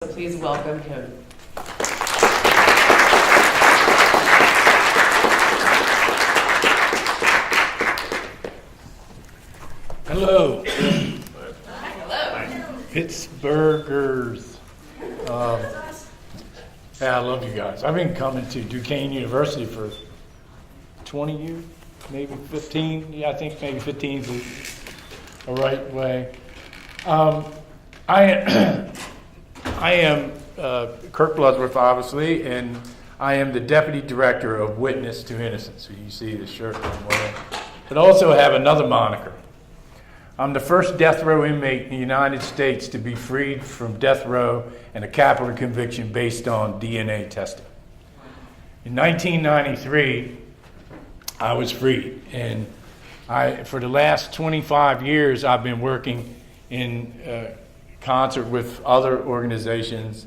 So please welcome him. Hello. Hello. Pittsburghers. Yeah, I love you guys. I've been coming to Duquesne University for 20 years, maybe 15. Yeah, I think maybe 15 is the right way. I am Kirk Bloodsworth, obviously, and I am the Deputy Director of Witness to Innocence. So you see the shirt I'm wearing. But also have another moniker. I'm the first death row inmate in the United States to be freed from death row and a capital conviction based on DNA testing. In 1993, I was freed, and for the last 25 years, I've been working in concert with other organizations,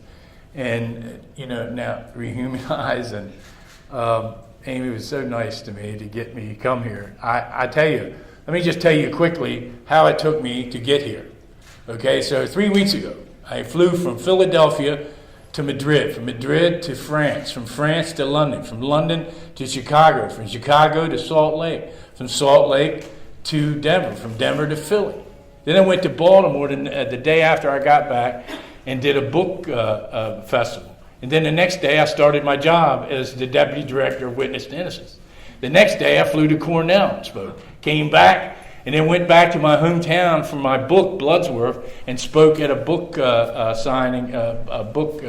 and now Rehumanize, and Amy was so nice to me to get me to come here. I tell you. Let me just tell you quickly how it took me to get here. Okay, so 3 weeks ago, I flew from Philadelphia to Madrid, from Madrid to France, from France to London, from London to Chicago, from Chicago to Salt Lake, from Salt Lake to Denver, from Denver to Philly. Then I went to Baltimore the day after I got back and did a book festival. And then the next day I started my job as the Deputy Director of Witness to Innocence. The next day I flew to Cornell and spoke. Came back and then went back to my hometown for my book, Bloodsworth, and spoke at a book signing, a book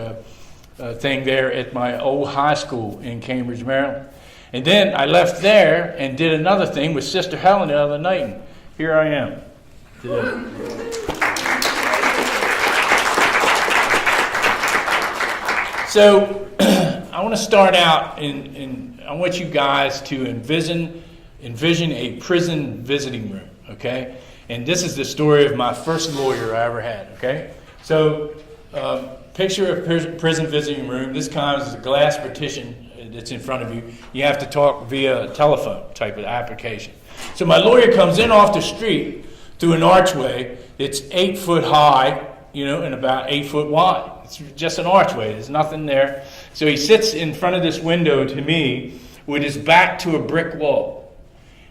thing there at my old high school in Cambridge, Maryland. And then I left there and did another thing with Sister Helen the other night. And here I am today. So I want to start out I want you guys to envision a prison visiting room, okay? And this is the story of my first lawyer I ever had, okay? So picture a prison visiting room. This kind is a glass partition that's in front of you. You have to talk via telephone type of application. So my lawyer comes in off the street through an archway. It's 8 foot high, and about 8 foot wide. It's just an archway. There's nothing there. So he sits in front of this window to me with his back to a brick wall.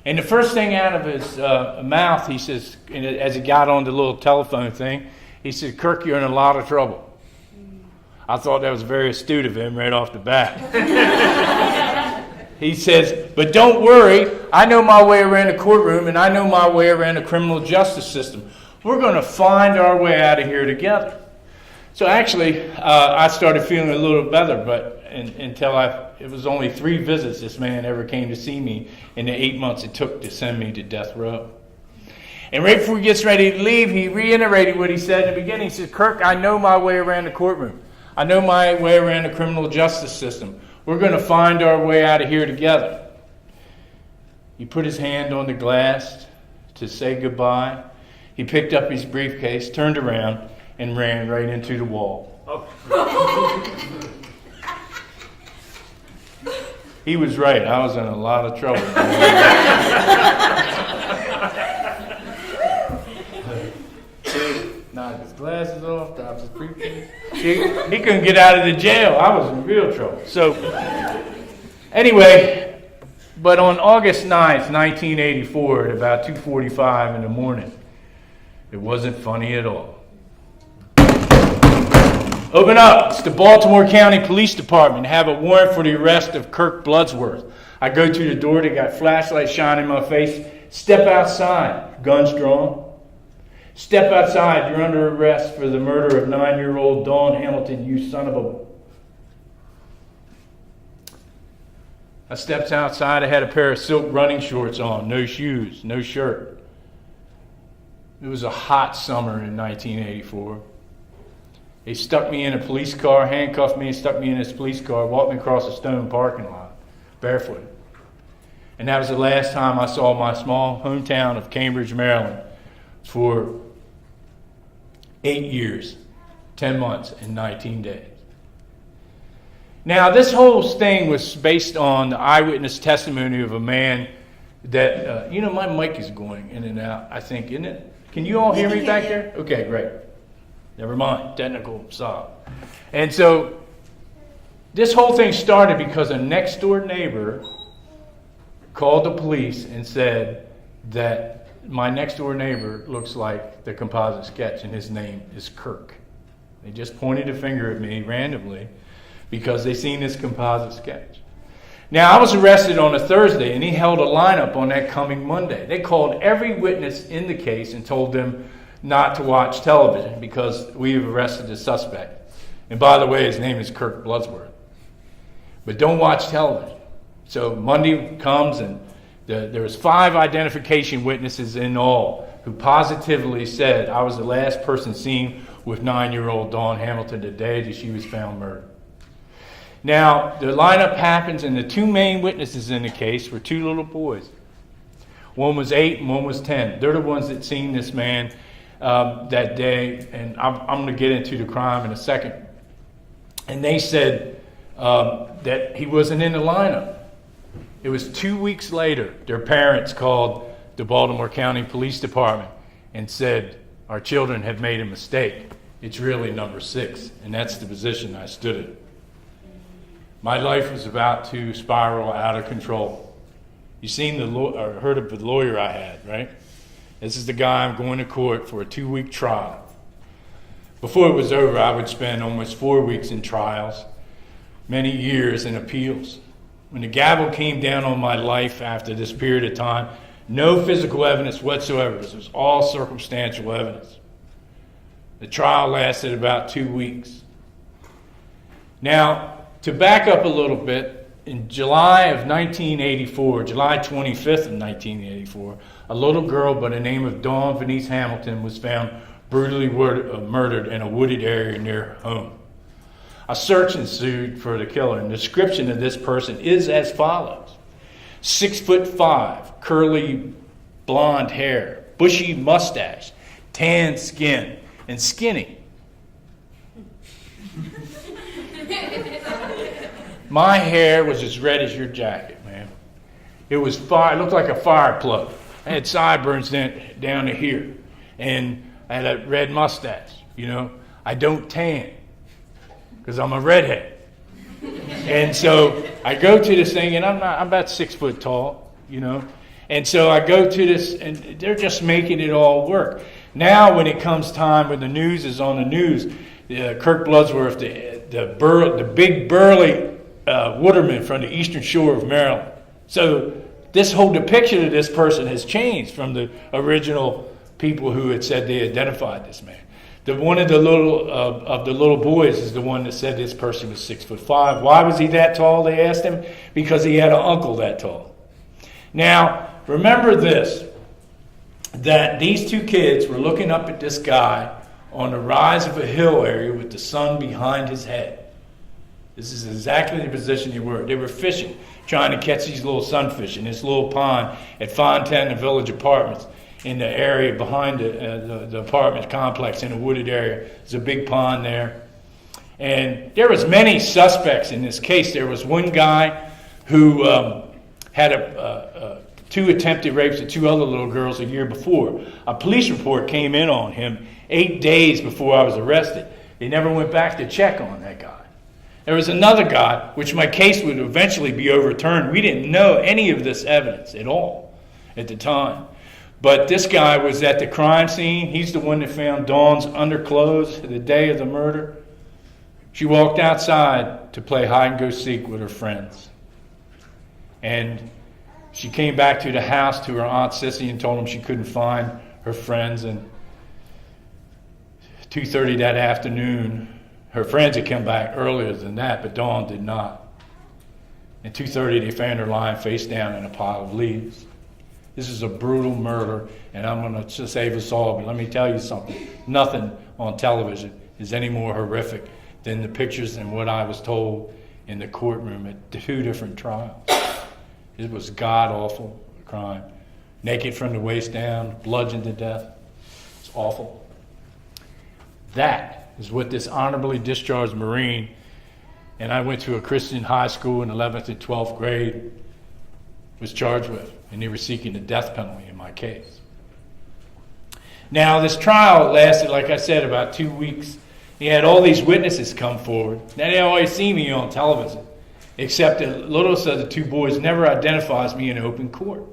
And the first thing out of his mouth, he says, as he got on the little telephone thing, he said, "Kirk, you're in a lot of trouble." I thought that was very astute of him right off the bat. He says, "But don't worry, I know my way around the courtroom and I know my way around the criminal justice system. We're going to find our way out of here together." So actually, I started feeling a little better, but until it was only 3 visits this man ever came to see me in the 8 months it took to send me to death row. And right before he gets ready to leave, he reiterated what he said in the beginning. He said, "Kirk, I know my way around the courtroom. I know my way around the criminal justice system. We're going to find our way out of here together." He put his hand on the glass to say goodbye. He picked up his briefcase, turned around, and ran right into the wall. He was right. I was in a lot of trouble. Knocked his glasses off, dropped his briefcase. He couldn't get out of the jail. I was in real trouble. So, anyway, but on August 9th, 1984, at about 2:45 in the morning, it wasn't funny at all. "Open up. It's the Baltimore County Police Department. Have a warrant for the arrest of Kirk Bloodsworth." I go to the door. They got flashlights shining in my face. "Step outside." Guns drawn. "Step outside. You're under arrest for the murder of 9-year-old Dawn Hamilton, you son of a..." I stepped outside. I had a pair of silk running shorts on. No shoes. No shirt. It was a hot summer in 1984. They stuck me in a police car, handcuffed me and stuck me in this police car, walked me across a stone parking lot, barefoot. And that was the last time I saw my small hometown of Cambridge, Maryland, for 8 years, 10 months, and 19 days. Now, this whole thing was based on the eyewitness testimony of a man that, my mic is going in and out, I think, isn't it? Can you all hear me back there? Okay, great. Never mind, technical solved. And so this whole thing started because a next door neighbor called the police and said that my next door neighbor looks like the composite sketch and his name is Kirk. They just pointed a finger at me randomly because they seen this composite sketch. Now, I was arrested on a Thursday, and he held a lineup on that coming Monday. They called every witness in the case and told them not to watch television because we have arrested the suspect. And by the way, his name is Kirk Bloodsworth. But don't watch television. So Monday comes, and there was 5 identification witnesses in all who positively said I was the last person seen with 9-year-old Dawn Hamilton the day that she was found murdered. Now, the lineup happens, and the 2 main witnesses in the case were 2 little boys. One was 8 and one was 10. They're the ones that seen this man that day, and I'm going to get into the crime in a second. And they said that he wasn't in the lineup. It was 2 weeks later, their parents called the Baltimore County Police Department and said, our children have made a mistake. It's really number 6, and that's the position I stood in. My life was about to spiral out of control. You seen or heard of the lawyer I had, right? This is the guy I'm going to court for a 2-week trial. Before it was over, I would spend almost 4 weeks in trials, many years in appeals. When the gavel came down on my life after this period of time, no physical evidence whatsoever. This was all circumstantial evidence. The trial lasted about 2 weeks. Now, to back up a little bit, in July of 1984, July 25th of 1984, a little girl by the name of Dawn Venice Hamilton was found brutally murdered in a wooded area near her home. A search ensued for the killer, and the description of this person is as follows. 6'5", curly blonde hair, bushy mustache, tan skin, and skinny. My hair was as red as your jacket, man. It was fire. It looked like a fire plug. I had sideburns down to here, and I had a red mustache. You know, I don't tan because I'm a redhead. And so I go to this thing, and I'm about 6 foot tall, you know. And so I go to this, and they're just making it all work. Now, when it comes time when the news is on the news, Kirk Bloodsworth, the big burly Waterman from the eastern shore of Maryland. So this whole depiction of this person has changed from the original people who had said they identified this man. One of the little boys is the one that said this person was 6'5". Why was he that tall? They asked him. Because he had an uncle that tall. Now, remember this, that these 2 kids were looking up at this guy on the rise of a hill area with the sun behind his head. This is exactly the position they were. They were fishing, trying to catch these little sunfish in this little pond at Fontana Village Apartments in the area behind the apartment complex in a wooded area. There's a big pond there. And there was many suspects in this case. There was one guy who had 2 attempted rapes of 2 other little girls a year before. A police report came in on him 8 days before I was arrested. They never went back to check on that guy. There was another guy, which my case would eventually be overturned. We didn't know any of this evidence at all at the time. But this guy was at the crime scene. He's the one that found Dawn's underclothes the day of the murder. She walked outside to play hide and go seek with her friends. And she came back to the house to her Aunt Sissy and told them she couldn't find her friends. And 2:30 that afternoon, her friends had come back earlier than that, but Dawn did not. At 2:30, they found her lying face down in a pile of leaves. This is a brutal murder, and I'm going to save us all, but let me tell you something. Nothing on television is any more horrific than the pictures and what I was told in the courtroom at 2 different trials. It was god-awful crime. Naked from the waist down, bludgeoned to death. It's awful. That is what this honorably discharged Marine, and I went to a Christian high school in 11th and 12th grade, was charged with, and they were seeking the death penalty in my case. Now, this trial lasted, like I said, about 2 weeks He had all these witnesses come forward. Now they always see me on television, except the littlest of the two boys never identifies me in open court.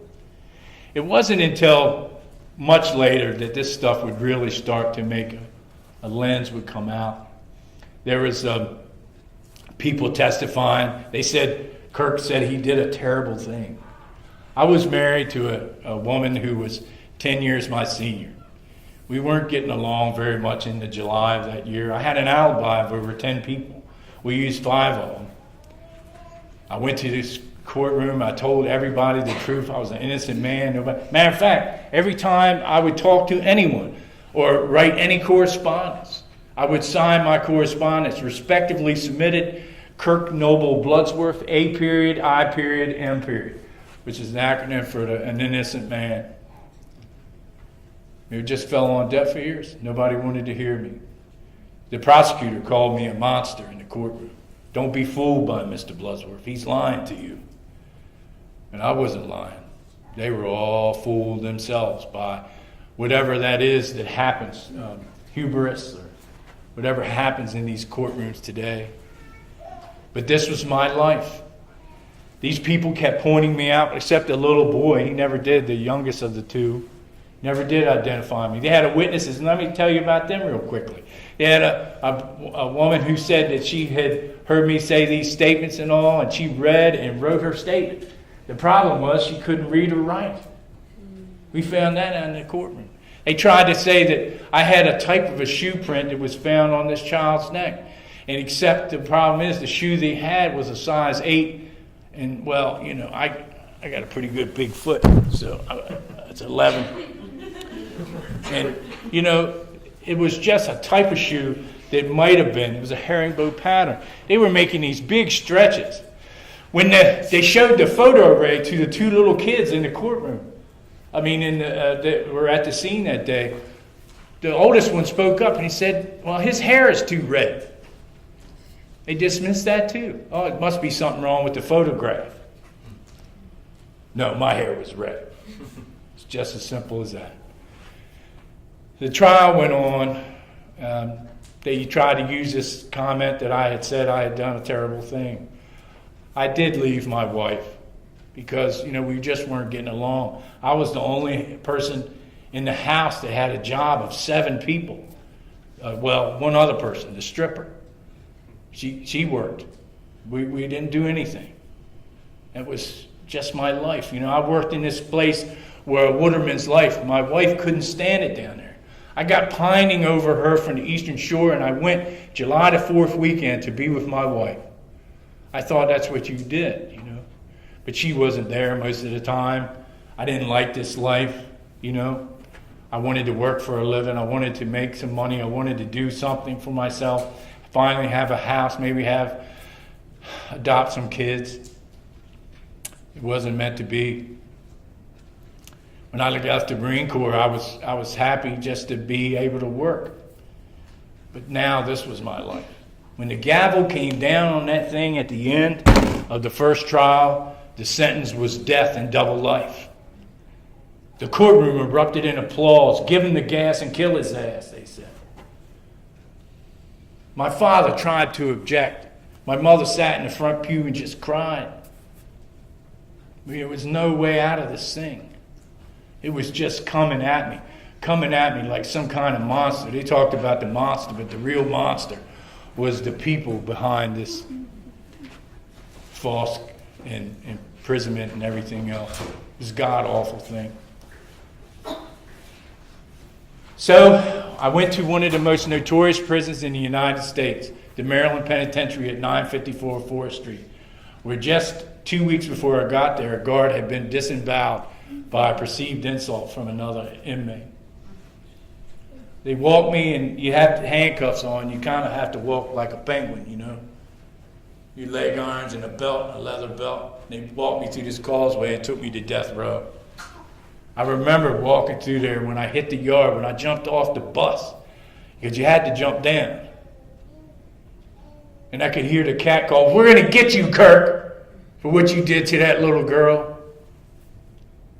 It wasn't until much later that this stuff would really start to make a lens would come out. There was people testifying. They said, Kirk said he did a terrible thing. I was married to a woman who was 10 years my senior. We weren't getting along very much in the July of that year. I had an alibi of over 10 people. We used 5 of them. I went to this courtroom. I told everybody the truth. I was an innocent man. Matter of fact, every time I would talk to anyone or write any correspondence, I would sign my correspondence, respectively submitted Kirk Noble Bloodsworth, A period, I period, M period, which is an acronym for an innocent man. It just fell on deaf ears. Nobody wanted to hear me. The prosecutor called me a monster in the courtroom. Don't be fooled by Mr. Bloodsworth. He's lying to you. And I wasn't lying. They were all fooled themselves by whatever that is that happens, hubris or whatever happens in these courtrooms today. But this was my life. These people kept pointing me out, except the little boy. He never did, the youngest of the two. Never did identify me. They had witnesses, and let me tell you about them real quickly. They had a woman who said that she had heard me say these statements and all, and she read and wrote her statement. The problem was she couldn't read or write. We found that out in the courtroom. They tried to say that I had a type of a shoe print that was found on this child's neck. And except the problem is the shoe they had was a size 8. And, well, you know, I got a pretty good big foot, so it's 11. And, you know, it was just a type of shoe that might have been. It was a herringbone pattern. They were making these big stretches. When they showed the photo array to the 2 little kids in the courtroom, I mean, that were at the scene that day, the oldest one spoke up and he said, well, his hair is too red. They dismissed that too. Oh, it must be something wrong with the photograph. No, my hair was red. It's just as simple as that. The trial went on. They tried to use this comment that I had said I had done a terrible thing. I did leave my wife because, you know, we just weren't getting along. I was the only person in the house that had a job of 7 people. Well, one other person, the stripper. She worked. We didn't do anything. It was just my life. You know, I worked in this place where a waterman's life. My wife couldn't stand it down there. I got pining over her from the Eastern Shore, and I went July the 4th weekend to be with my wife. I thought that's what you did, you know. But she wasn't there most of the time. I didn't like this life, you know. I wanted to work for a living. I wanted to make some money. I wanted to do something for myself. Finally have a house, maybe adopt some kids. It wasn't meant to be. When I left the Marine Corps, I was happy just to be able to work. But now this was my life. When the gavel came down on that thing at the end of the first trial, the sentence was death and double life. The courtroom erupted in applause. Give him the gas and kill his ass, they said. My father tried to object. My mother sat in the front pew and just cried. There was no way out of this thing. It was just coming at me like some kind of monster. They talked about the monster, but the real monster was the people behind this false and imprisonment and everything else. This god-awful thing. So I went to one of the most notorious prisons in the United States, the Maryland Penitentiary at 954 4th Street, where just 2 weeks before I got there, a guard had been disemboweled by a perceived insult from another inmate. They walked me, and you have handcuffs on. You kind of have to walk like a penguin, you know. Your leg irons and a belt, a leather belt. They walked me through this causeway and took me to death row. I remember walking through there when I hit the yard, when I jumped off the bus, because you had to jump down. And I could hear the cat call, "We're going to get you, Kirk, for what you did to that little girl."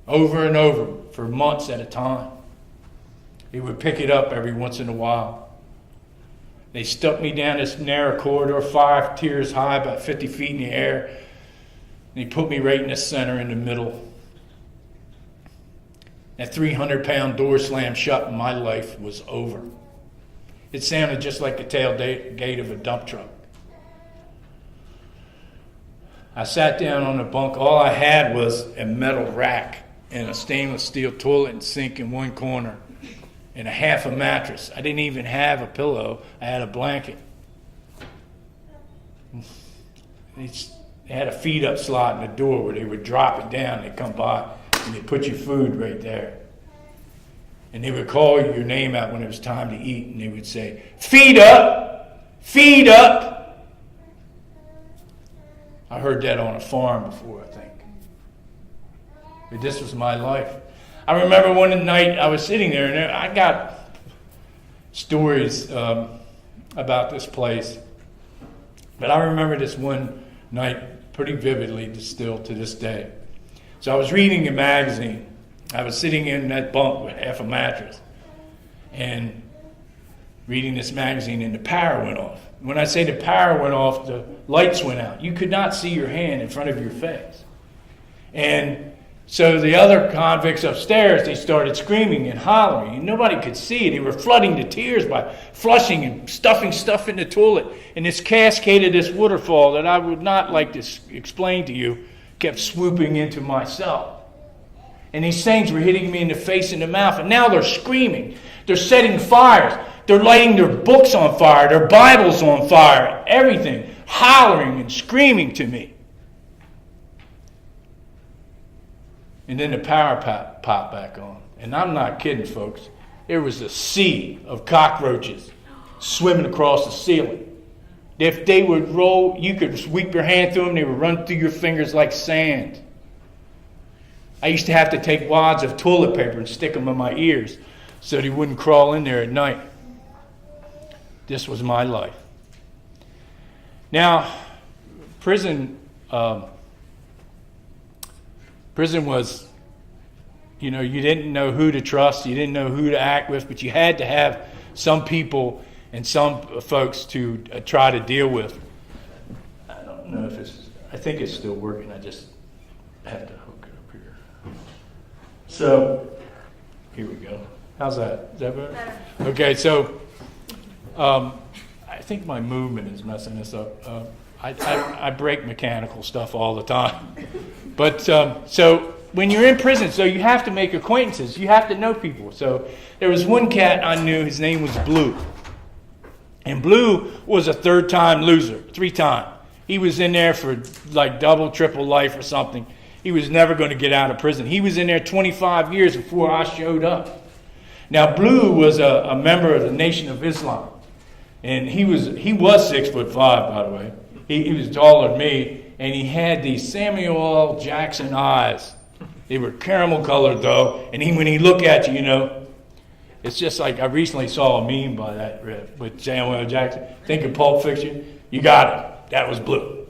Over and over for months at a time. He would pick it up every once in a while. They stuck me down this narrow corridor, 5 tiers high, about 50 feet in the air. And he put me right in the center, in the middle. That 300-pound door slammed shut and my life was over. It sounded just like the tailgate of a dump truck. I sat down on the bunk. All I had was a metal rack and a stainless steel toilet and sink in one corner and a half a mattress. I didn't even have a pillow. I had a blanket. They had a feed-up slot in the door where they would drop it down. They'd come by and they'd put your food right there. And they would call your name out when it was time to eat, and they would say, "Feed up! Feed up!" I heard that on a farm before, I think. But this was my life. I remember one night I was sitting there, and I got stories about this place. But I remember this one night pretty vividly, still to this day. So I was reading a magazine. I was sitting in that bunk with half a mattress and reading this magazine, and the power went off. When I say the power went off, the lights went out. You could not see your hand in front of your face. And so the other convicts upstairs, they started screaming and hollering, and nobody could see it. They were flooding to tears by flushing and stuffing stuff in the toilet. And this cascade, this waterfall that I would not like to explain to you, kept swooping into my cell. And these things were hitting me in the face and the mouth. And now they're screaming. They're setting fires. They're lighting their books on fire, their Bibles on fire, everything, hollering and screaming to me. And then the power popped back on. And I'm not kidding, folks. There was a sea of cockroaches swimming across the ceiling. If they would roll, you could sweep your hand through them. They would run through your fingers like sand. I used to have to take wads of toilet paper and stick them in my ears so they wouldn't crawl in there at night. This was my life. Now, prison was, you didn't know who to trust, you didn't know who to act with, but you had to have some people and some folks to try to deal with. I don't know if I think it's still working. I just have to hook it up here. So, here we go. How's that? Is that better? Okay, so I think my movement is messing this up. I break mechanical stuff all the time. But so when you're in prison, so you have to make acquaintances. You have to know people. So there was one cat I knew. His name was Blue. And Blue was a 3-time loser, 3-time. He was in there for like double, triple life or something. He was never going to get out of prison. He was in there 25 years before I showed up. Now, Blue was a member of the Nation of Islam. And he was 6'5", by the way. He was taller than me, and he had these Samuel L. Jackson eyes. They were caramel colored, though, and when he looked at you, it's just like I recently saw a meme by that with Samuel L. Jackson. Think of Pulp Fiction. You got it. That was Blue.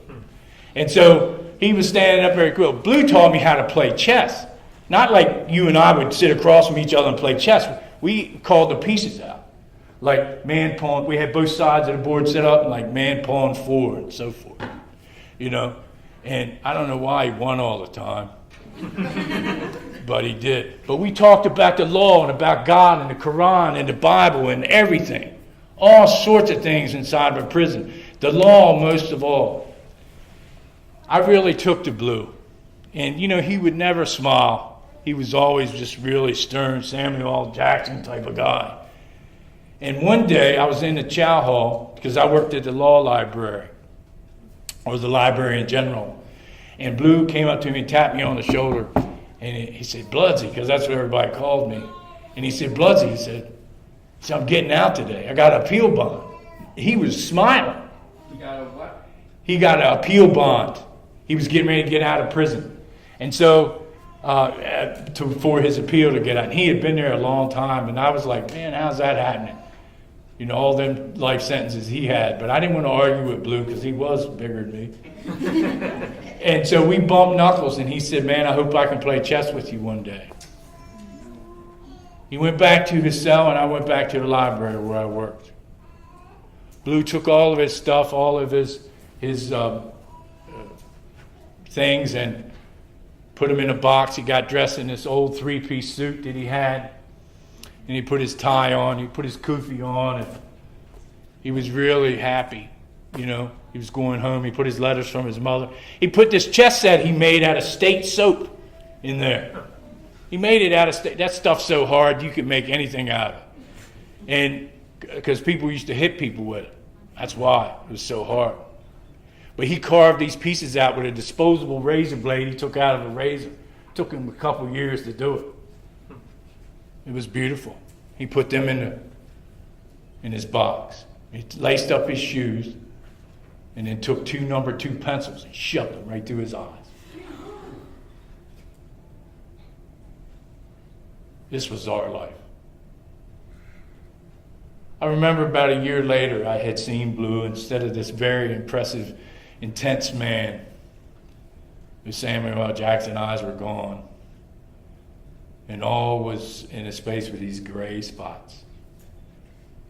And so he was standing up very cool. Blue taught me how to play chess. Not like you and I would sit across from each other and play chess. We called the pieces out. Like man pawn, we had both sides of the board set up, and like man pawn 4 and so forth, And I don't know why he won all the time, but he did. But we talked about the law and about God and the Quran and the Bible and everything, all sorts of things inside of a prison. The law, most of all. I really took to Blue, and he would never smile. He was always just really stern, Samuel L. Jackson type of guy. And one day I was in the chow hall because I worked at the law library, or the library in general. And Blue came up to me and tapped me on the shoulder. And he said, "Bloodsy," because that's what everybody called me. And he said, "Bloodsy," he said, "I'm getting out today. I got an appeal bond." He was smiling. You got a what? He got an appeal bond. He was getting ready to get out of prison. And so for his appeal to get out. And he had been there a long time. And I was like, man, how's that happening? All them life sentences he had. But I didn't want to argue with Blue because he was bigger than me. And so we bumped knuckles, and he said, "Man, I hope I can play chess with you one day." He went back to his cell, and I went back to the library where I worked. Blue took all of his stuff, all of his things, and put them in a box. He got dressed in this old 3-piece suit that he had, and he put his tie on, he put his kufi on, and he was really happy. You know, he was going home. He put his letters from his mother. He put this chess set he made out of state soap in there. He made it out of state. That stuff's so hard you could make anything out of it. And because people used to hit people with it. That's why it was so hard. But he carved these pieces out with a disposable razor blade he took out of a razor. It took him a couple years to do it. It was beautiful. He put them in his box. He laced up his shoes and then took 2 number 2 pencils and shoved them right through his eyes. This was our life. I remember about a year later, I had seen Blue instead of this very impressive, intense man. Samuel L. Jackson's eyes were gone. And all was in his face with these gray spots.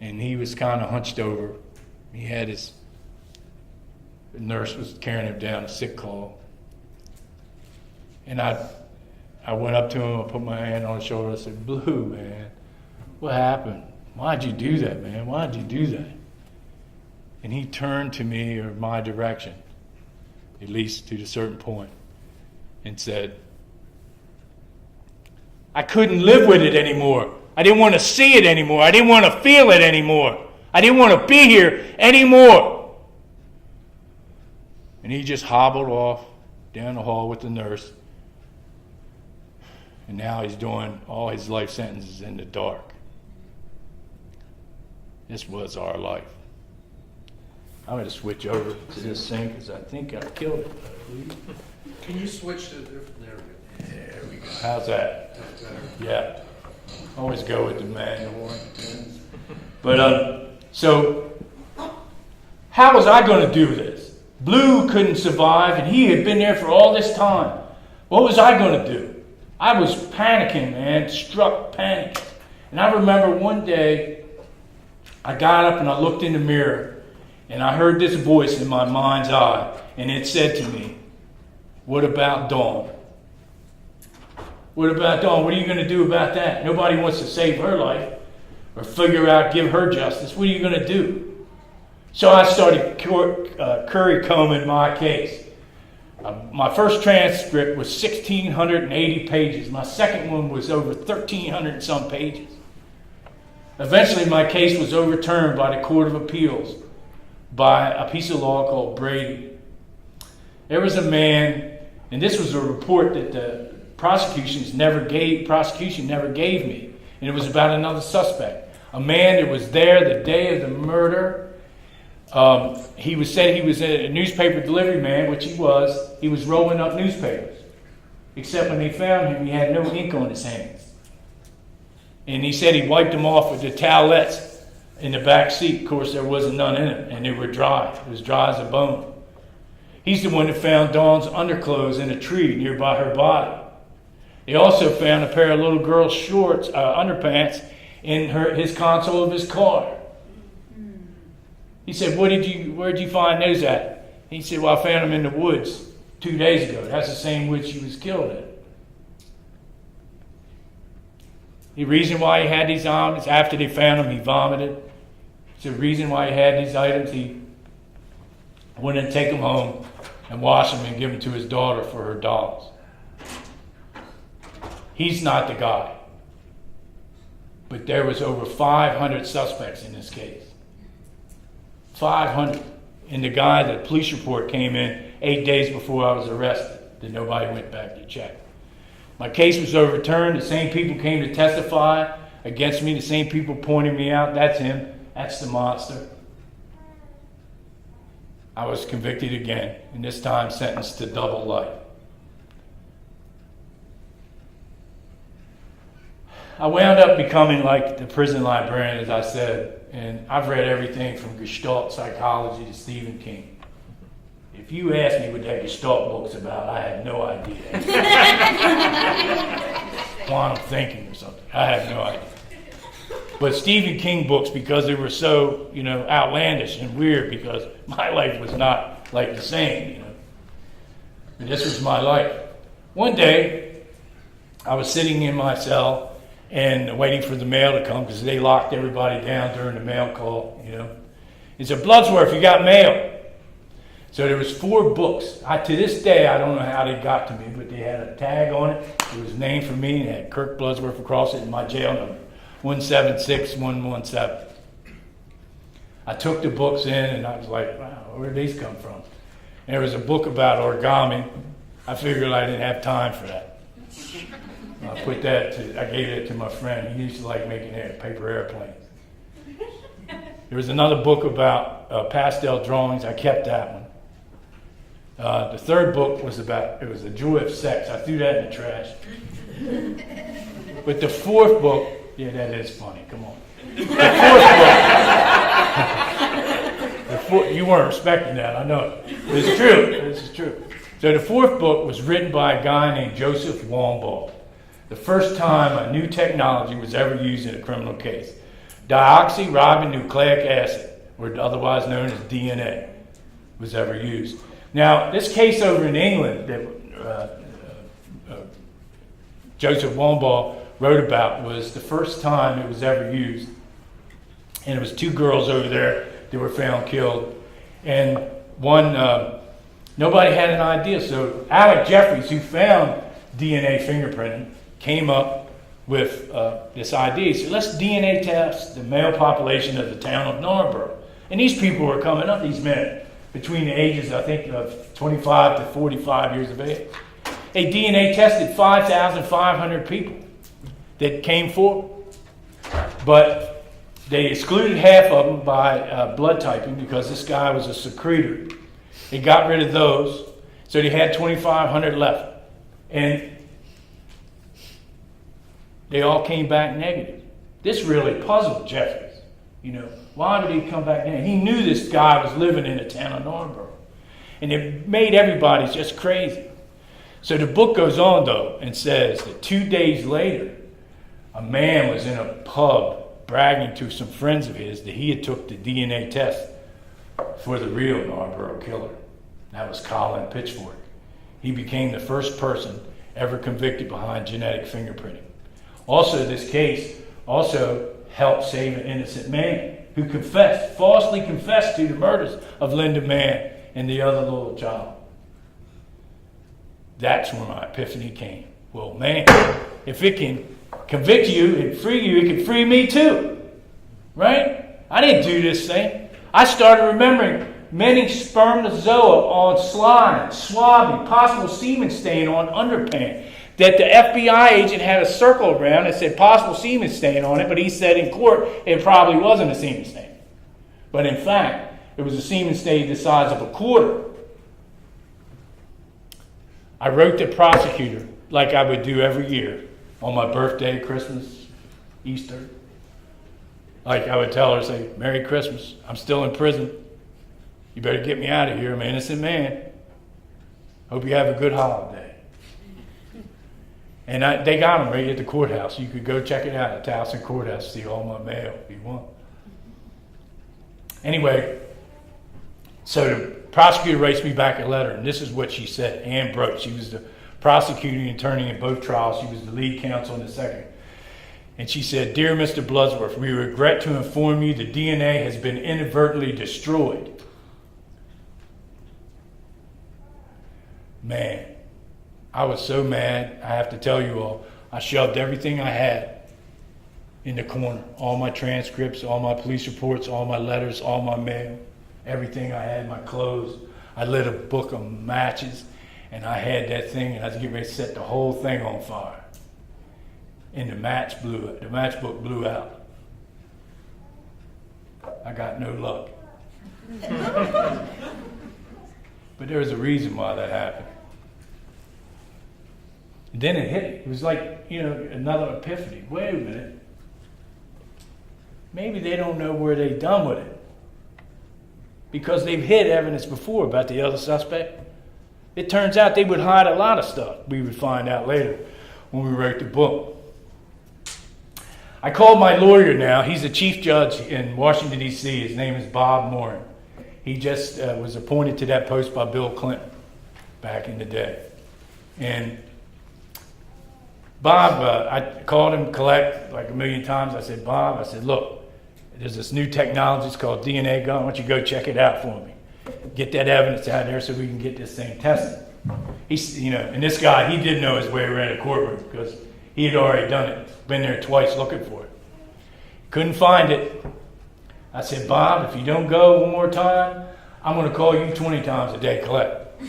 And he was kind of hunched over. He had the nurse was carrying him down a sick call. And I went up to him, I put my hand on his shoulder, I said, Blue, man, what happened? Why'd you do that, man? Why'd you do that? And he turned to me, or my direction, at least to a certain point, and said, I couldn't live with it anymore. I didn't want to see it anymore. I didn't want to feel it anymore. I didn't want to be here anymore. And he just hobbled off down the hall with the nurse. And now he's doing all his life sentences in the dark. This was our life. I'm going to switch over to this thing because I think I killed it. Can you switch to a different? There we go. There we go. How's that? Yeah. Always go with the manual. But so how was I going to do this? Blue couldn't survive, and he had been there for all this time. What was I going to do? I was panicking, man, struck panic. And I remember one day, I got up and I looked in the mirror, and I heard this voice in my mind's eye, and it said to me, what about Dawn? What about Dawn? What are you going to do about that? Nobody wants to save her life or figure out, give her justice. What are you going to do? So I started curry combing my case. My first transcript was 1,680 pages. My second one was over 1,300 and some pages. Eventually, my case was overturned by the Court of Appeals by a piece of law called Brady. There was a man, and this was a report that the prosecution never gave me, and it was about another suspect. A man that was there the day of the murder. He said he was a newspaper delivery man, which he was. He was rolling up newspapers. Except when they found him, he had no ink on his hands. And he said he wiped them off with the towelettes in the back seat. Of course, there wasn't none in it, and they were dry. It was dry as a bone. He's the one that found Dawn's underclothes in a tree nearby her body. They also found a pair of little girl's shorts, underpants, in his console of his car. He said, where'd you find those at? He said, well, I found them in the woods 2 days ago. That's the same woods she was killed in. The reason why he had these items, after they found him, he vomited. It's the reason why he had these items. He went and take them home and wash them and give them to his daughter for her dolls. He's not the guy. But there was over 500 suspects in this case. 500. And the guy, the police report came in 8 days before I was arrested, that nobody went back to check. My case was overturned. The same people came to testify against me. The same people pointed me out. That's him. That's the monster. I was convicted again, and this time sentenced to double life. I wound up becoming like the prison librarian, as I said, and I've read everything from Gestalt psychology to Stephen King. If you asked me what that Gestalt book's about, I had no idea. Quantum thinking or something. I have no idea. But Stephen King books, because they were so, outlandish and weird, because my life was not like the same, And this was my life. One day, I was sitting in my cell and waiting for the mail to come, because they locked everybody down during the mail call, He said, "Bloodsworth, you got mail." So there was 4 books. To this day, I don't know how they got to me, but they had a tag on it. It was named for me, and it had Kirk Bloodsworth across it and my jail number, 176117. I took the books in, and I was like, wow, where did these come from? And there was a book about origami. I figured I didn't have time for that. I gave it to my friend. He used to like making paper airplanes. There was another book about pastel drawings. I kept that one. The third book was it was the joy of sex. I threw that in the trash. But the 4th book, yeah, that is funny. Come on. The 4th book, you weren't respecting that, I know. It's true. This is true. So the 4th book was written by a guy named Joseph Wambaugh. The first time a new technology was ever used in a criminal case. Deoxyribonucleic acid, or otherwise known as DNA, was ever used. Now, this case over in England that Joseph Wambaugh wrote about was the first time it was ever used. And it was 2 girls over there that were found killed. And one, nobody had an idea. So Alec Jeffries, who found DNA fingerprinting, came up with this idea. He said, let's DNA test the male population of the town of Northborough. And these people were coming up, these men, between the ages, I think, of 25 to 45 years of age. They DNA tested 5,500 people that came forward. But they excluded half of them by blood typing, because this guy was a secretor. They got rid of those, so they had 2,500 left. And they all came back negative. This really puzzled Jeffries. Why did he come back negative? He knew this guy was living in the town of Northborough. And it made everybody just crazy. So the book goes on, though, and says that 2 days later, a man was in a pub bragging to some friends of his that he had took the DNA test for the real Northborough killer. That was Colin Pitchfork. He became the first person ever convicted behind genetic fingerprinting. Also, this case also helped save an innocent man who falsely confessed to the murders of Linda Mann and the other little child. That's where my epiphany came. Well, man, if it can convict you and free you, it can free me too. Right? I didn't do this thing. I started remembering many spermatozoa on slime, swabbing, possible semen stain on underpants. That the FBI agent had a circle around that said possible semen stain on it, but he said in court it probably wasn't a semen stain. But in fact, it was a semen stain the size of a quarter. I wrote the prosecutor, like I would do every year, on my birthday, Christmas, Easter. Like I would tell her, say, "Merry Christmas, I'm still in prison. You better get me out of here, I'm an innocent man. Hope you have a good holiday." And they got them right at the courthouse. You could go check it out at Towson Courthouse, see all my mail if you want. Anyway, so the prosecutor writes me back a letter, and this is what she said. Ann Broach, she was the prosecuting attorney in both trials. She was the lead counsel in the second. And she said, "Dear Mr. Bloodsworth, we regret to inform you the DNA has been inadvertently destroyed." Man, I was so mad, I have to tell you all. I shoved everything I had in the corner. All my transcripts, all my police reports, all my letters, all my mail, everything I had, my clothes. I lit a book of matches, and I had that thing, and I was getting ready to set the whole thing on fire. And the matchbook blew out. I got no luck. But there was a reason why that happened. And then it hit me. It was like, another epiphany. Wait a minute. Maybe they don't know where they done with it. Because they've hid evidence before about the other suspect. It turns out they would hide a lot of stuff. We would find out later when we wrote the book. I called my lawyer now. He's a chief judge in Washington, D.C. His name is Bob Morin. He just was appointed to that post by Bill Clinton back in the day. And Bob, I called him collect like a million times. I said, Bob, I said, look, there's this new technology. It's called DNA gun. Why don't you go check it out for me? Get that evidence out there so we can get this thing tested. He's, and this guy, he did know his way around a courtroom because he had already done it. Been there twice looking for it. Couldn't find it. I said, Bob, if you don't go one more time, I'm going to call you 20 times a day, collect.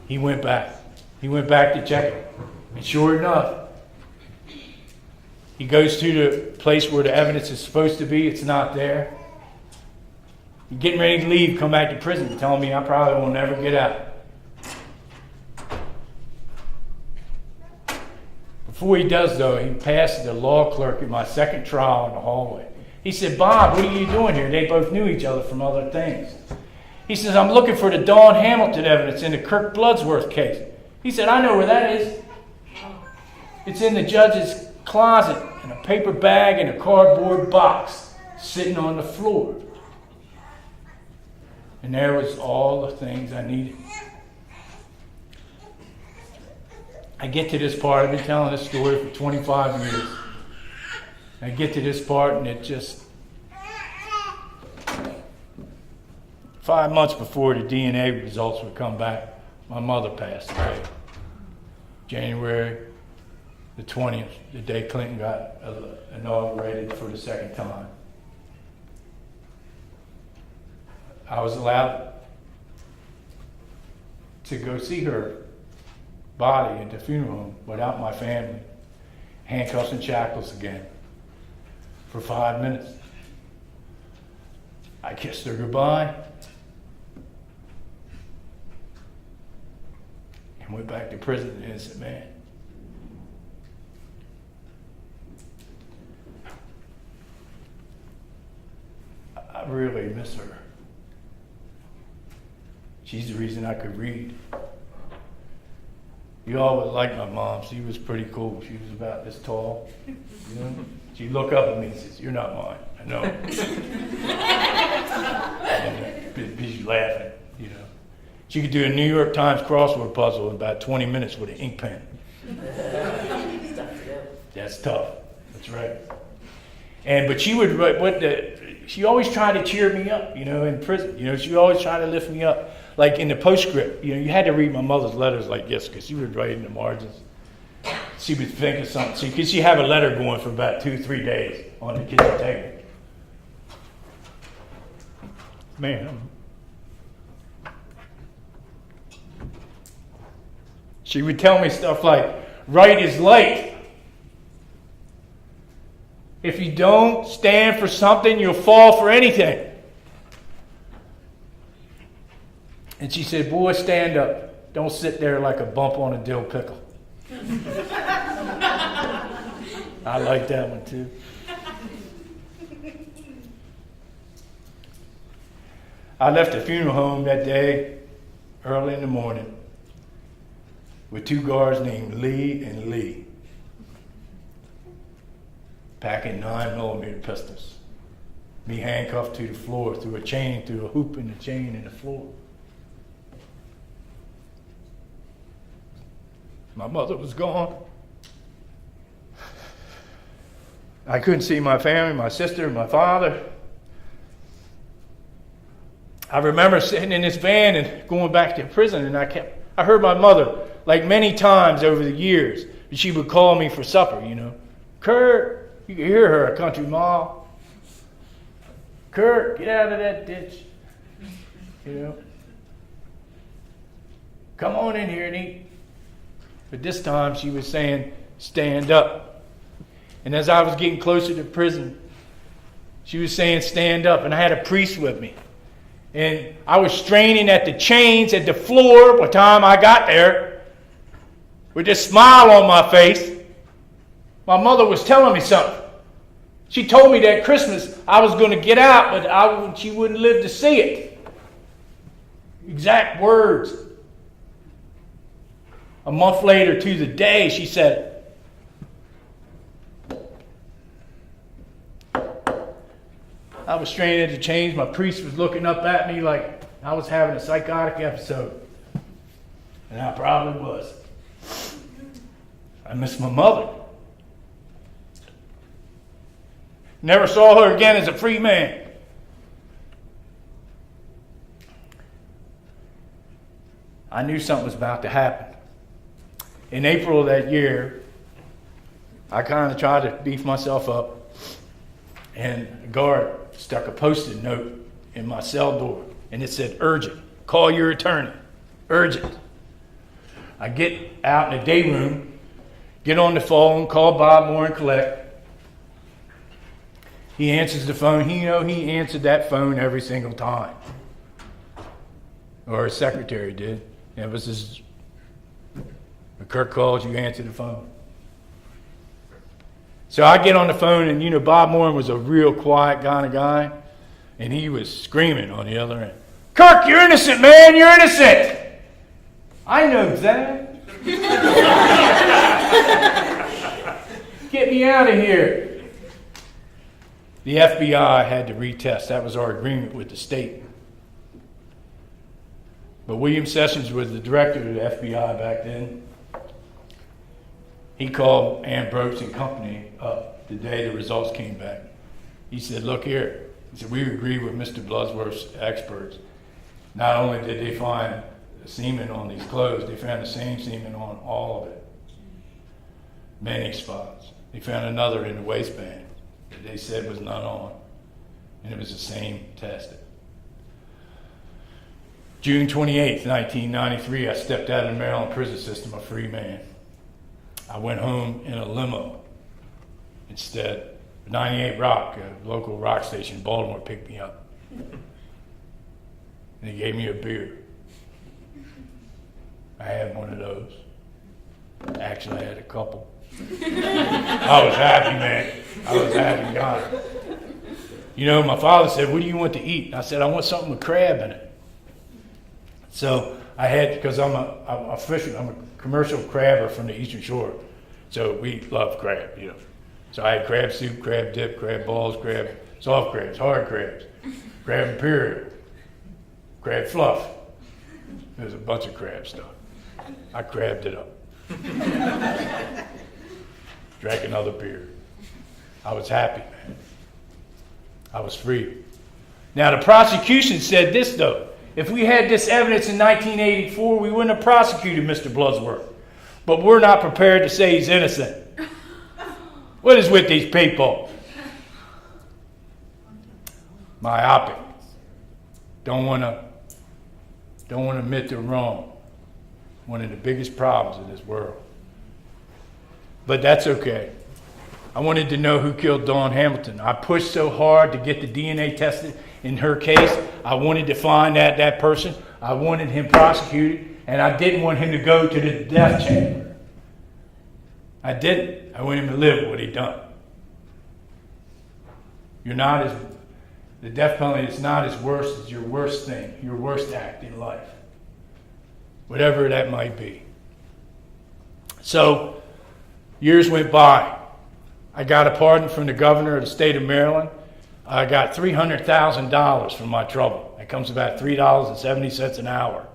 He went back. He went back to check it. And sure enough, he goes to the place where the evidence is supposed to be. It's not there. He's getting ready to leave, come back to prison, telling me I probably will never get out. Before he does, though, he passed the law clerk at my second trial in the hallway. He said, Bob, what are you doing here? They both knew each other from other things. He says, I'm looking for the Dawn Hamilton evidence in the Kirk Bloodsworth case. He said, I know where that is. It's in the judge's closet in a paper bag in a cardboard box sitting on the floor. And there was all the things I needed. I get to this part. I've been telling this story for 25 years. I get to this part and it just... 5 months before the DNA results would come back, my mother passed away. January the 20th, the day Clinton got inaugurated for the second time. I was allowed to go see her body at the funeral home without my family, handcuffs and shackles again, for 5 minutes. I kissed her goodbye and went back to prison, an innocent man. I really miss her. She's the reason I could read. You all would like my mom. She was pretty cool. She was about this tall. She'd look up at me and says, "You're not mine." I know. And she's laughing, She could do a New York Times crossword puzzle in about 20 minutes with an ink pen. That's tough. That's right. But she would, she always tried to cheer me up, in prison. She always tried to lift me up. Like in the postscript, you had to read my mother's letters like this because she would write in the margins. She would think of something. Because she have a letter going for about 2-3 days on the kitchen table. Man, she would tell me stuff like, right is light. If you don't stand for something, you'll fall for anything. And she said, boy, stand up. Don't sit there like a bump on a dill pickle. I like that one too. I left the funeral home that day, early in the morning, with 2 guards named Lee and Lee, packing 9mm pistols. Me handcuffed to the floor through a hoop in the chain in the floor. My mother was gone. I couldn't see my family, my sister, my father. I remember sitting in this van and going back to prison, and I heard my mother, like many times over the years, she would call me for supper, Kurt, you could hear her, a country mile. Kurt, get out of that ditch. Come on in here and eat. But this time she was saying, stand up. And as I was getting closer to prison, she was saying, stand up. And I had a priest with me. And I was straining at the chains at the floor by the time I got there, with this smile on my face. My mother was telling me something. She told me that Christmas I was going to get out, but she wouldn't live to see it. Exact words. A month later to the day, she said, I was straining into chains. My priest was looking up at me like I was having a psychotic episode. And I probably was. I miss my mother. Never saw her again as a free man. I knew something was about to happen. In April of that year, I kind of tried to beef myself up, and a guard stuck a post-it note in my cell door, and it said, "Urgent, call your attorney, urgent." I get out in the day room, get on the phone, call Bob Moore and collect. He answers the phone. He answered that phone every single time. Or his secretary did. It was his, when Kirk calls, you answer the phone. So I get on the phone, and Bob Moore was a real quiet kind of guy, and he was screaming on the other end. "Kirk, you're innocent, man, you're innocent!" I know that. Get me out of here. The FBI had to retest. That was our agreement with the state. But William Sessions was the director of the FBI back then. He called Ambrose and Company up the day the results came back. He said, "Look here." He said, "We agree with Mr. Bloodsworth's experts. Not only did they find semen on these clothes, they found the same semen on all of it. Many spots. They found another in the waistband that they said was not on. And it was the same tested." June 28th, 1993, I stepped out of the Maryland prison system a free man. I went home in a limo instead. 98 Rock, a local rock station in Baltimore, picked me up. And they gave me a beer. I had one of those. Actually, I had a couple. I was happy, man. I was happy, God. My father said, "What do you want to eat?" And I said, "I want something with crab in it." So I had, because I'm a commercial crabber from the Eastern Shore. So we love crab, So I had crab soup, crab dip, crab balls, crab, soft crabs, hard crabs, crab imperial, crab fluff. There's a bunch of crab stuff. I crabbed it up. Drank another beer. I was happy, man. I was free. Now the prosecution said this, though. If we had this evidence in 1984, we wouldn't have prosecuted Mr. Bloodsworth. But we're not prepared to say he's innocent. What is with these people? Myopic. Don't want to admit they're wrong. One of the biggest problems in this world. But that's okay. I wanted to know who killed Dawn Hamilton. I pushed so hard to get the DNA tested in her case. I wanted to find that person. I wanted him prosecuted, and I didn't want him to go to the death chamber. I didn't. I want him to live what he done. The death penalty is not as worse as your worst thing, your worst act in life. Whatever that might be. So, years went by. I got a pardon from the governor of the state of Maryland. I got $300,000 for my trouble. That comes about $3.70 an hour.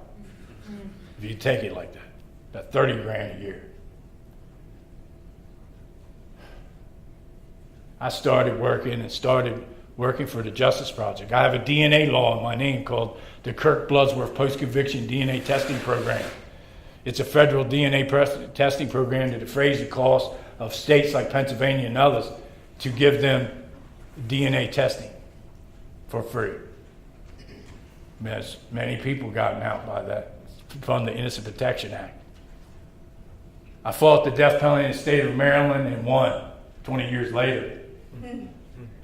If you take it like that. About 30 grand a year. I started working for the Justice Project. I have a DNA law in my name called the Kirk Bloodsworth Post-Conviction DNA Testing Program. It's a federal DNA testing program to defray the cost of states like Pennsylvania and others to give them DNA testing for free. Many people gotten out by that from the Innocent Protection Act. I fought the death penalty in the state of Maryland and won 20 years later.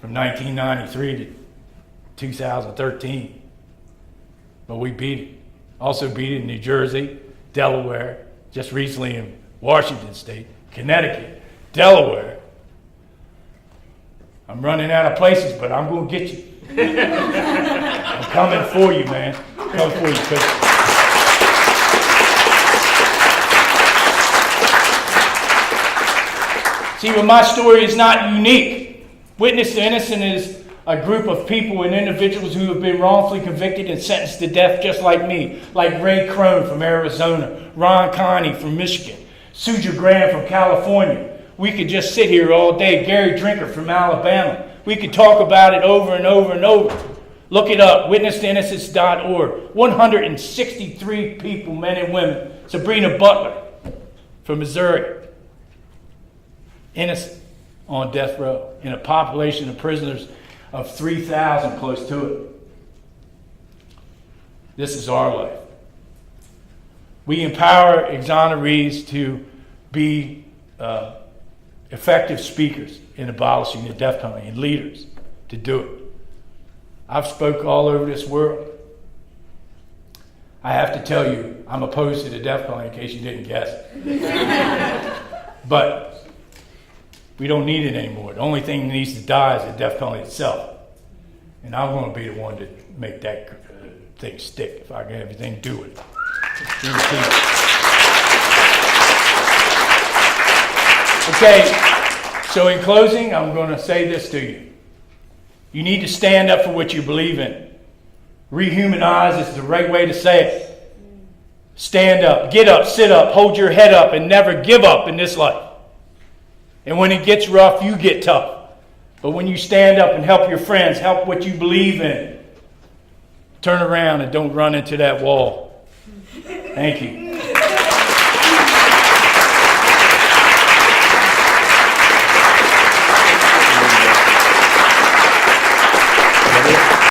From 1993 to 2013. But we beat it. Also beat it in New Jersey, Delaware, just recently in Washington State, Connecticut, Delaware. I'm running out of places, but I'm going to get you. I'm coming for you, man. I'm coming for you. See, but my story is not unique. Witness to Innocent is a group of people and individuals who have been wrongfully convicted and sentenced to death just like me, like Ray Crone from Arizona, Ron Connie from Michigan, Suja Graham from California. We could just sit here all day. Gary Drinker from Alabama. We could talk about it over and over and over. Look it up, witnesstoinnocence.org. 163 people, men and women. Sabrina Butler from Missouri. Innocent on death row in a population of prisoners of 3,000, close to it. This is our life. We empower exonerees to be effective speakers in abolishing the death penalty and leaders to do it. I've spoke all over this world. I have to tell you, I'm opposed to the death penalty in case you didn't guess it. But we don't need it anymore. The only thing that needs to die is the death penalty itself. And I'm going to be the one to make that thing stick if I can have everything to do with it. Okay, so in closing, I'm going to say this to you. You need to stand up for what you believe in. Rehumanize is the right way to say it. Stand up, get up, sit up, hold your head up, and never give up in this life. And when it gets rough, you get tough. But when you stand up and help your friends, help what you believe in, turn around and don't run into that wall. Thank you.